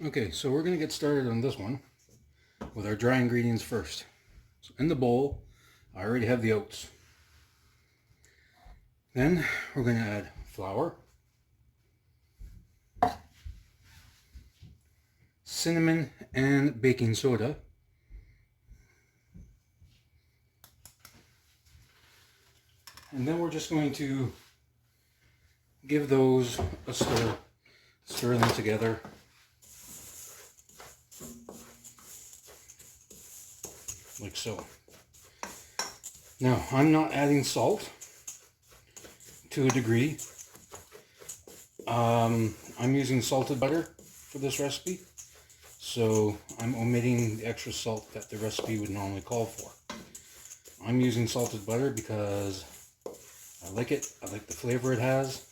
Okay, so we're going to get started on this one with our dry ingredients first. So in the bowl, I already have the oats. Then we're going to add flour, cinnamon, and baking soda. And then we're just going to give those a stir them together. Like so. Now, I'm not adding salt to a degree. I'm using salted butter for this recipe, so I'm omitting the extra salt that the recipe would normally call for. I'm using salted butter because I like it. I like the flavor it has.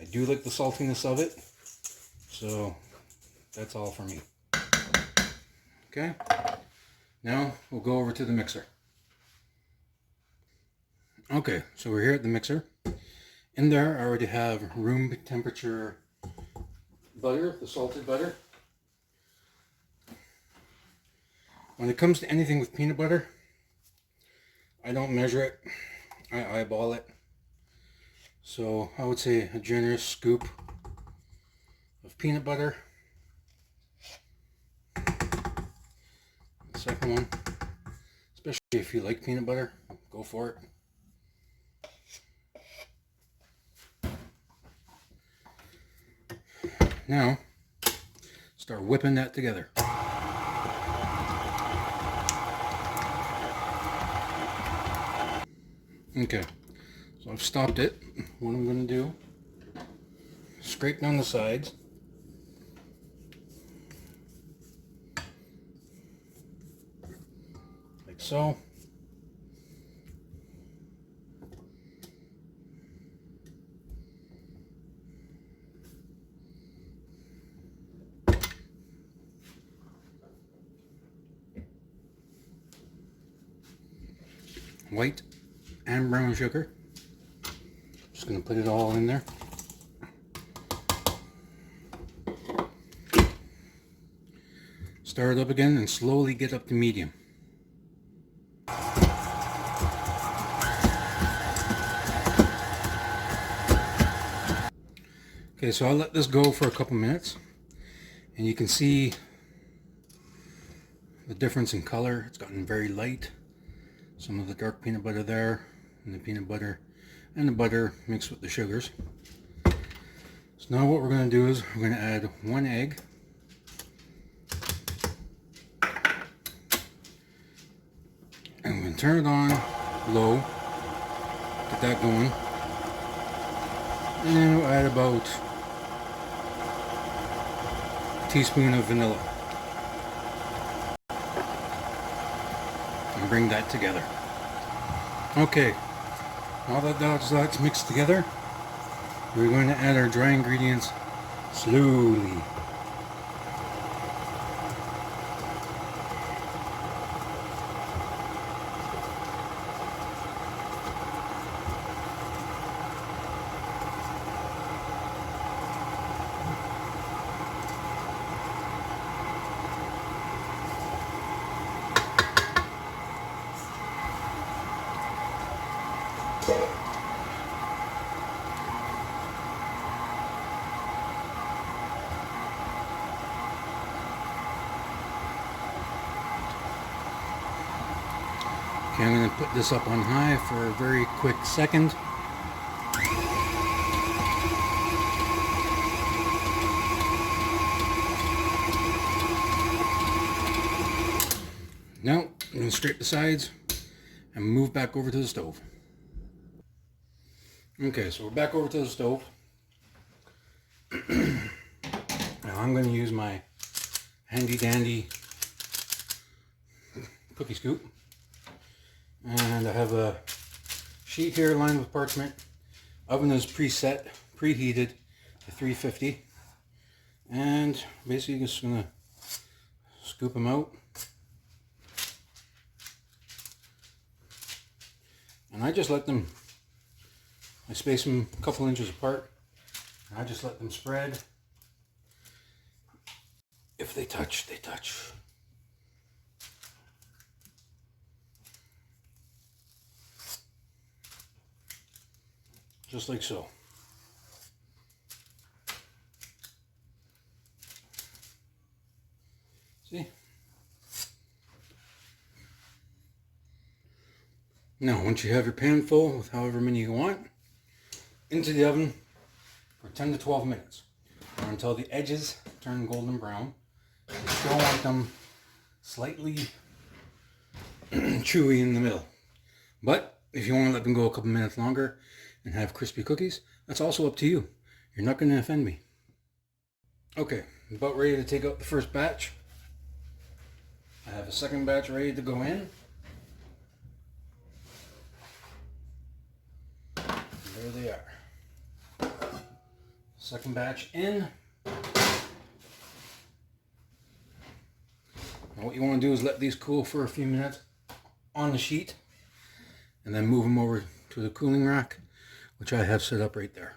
I do like the saltiness of it. So that's all for me. Okay. Now we'll go over to the mixer. Okay, so we're here at the mixer. In there I already have room temperature butter, the salted butter. When it comes to anything with peanut butter, I don't measure it. I eyeball it. So I would say a generous scoop of peanut butter. The second one, especially if you like peanut butter, go for it. Now, start whipping that together. Okay, so I've stopped it. What I'm going to do, scrape down the sides. Like so. White and brown sugar. Just going to put it all in there. Stir it up again and slowly get up to medium. Okay, so I'll let this go for a couple minutes, and you can see the difference in color. It's gotten very light. Some of the dark peanut butter there, and the peanut butter and the butter mixed with the sugars. So now what we're going to do is we're going to add 1 egg. And we're going to turn it on low, get that going. And then we'll add about a teaspoon of vanilla. And bring that together. Okay, now that that's mixed together, we're going to add our dry ingredients slowly. Okay, I'm going to put this up on high for a very quick second. Now, I'm going to scrape the sides and move back over to the stove. Okay, so we're back over to the stove. Now I'm going to use my handy dandy cookie scoop. And I have a sheet here lined with parchment. Oven is preset, preheated to 350. And basically just going to scoop them out. And I just let them, I space them a couple inches apart. And I just let them spread. If they touch, they touch. Just like so. See? Now, once you have your pan full with however many you want, into the oven for 10 to 12 minutes, or until the edges turn golden brown. You still want them slightly chewy in the middle. But if you want to let them go a couple minutes longer and have crispy cookies, that's also up to you. You're not going to offend me. Okay, about ready to take out the first batch. I have a second batch ready to go in. There they are. Second batch in. Now what you want to do is let these cool for a few minutes on the sheet and then move them over to the cooling rack, which I have set up right there.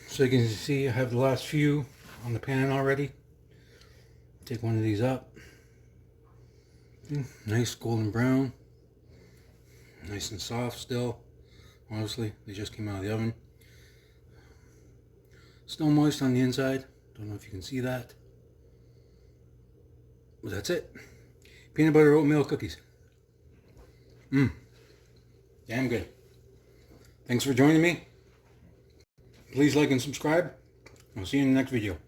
So you can see I have the last few on the pan already. Take one of these up. Nice golden brown. Nice and soft still. Honestly, they just came out of the oven. Still moist on the inside. Don't know if you can see that. But that's it. Peanut butter oatmeal cookies. Damn good. Thanks for joining me. Please like and subscribe. I'll see you in the next video.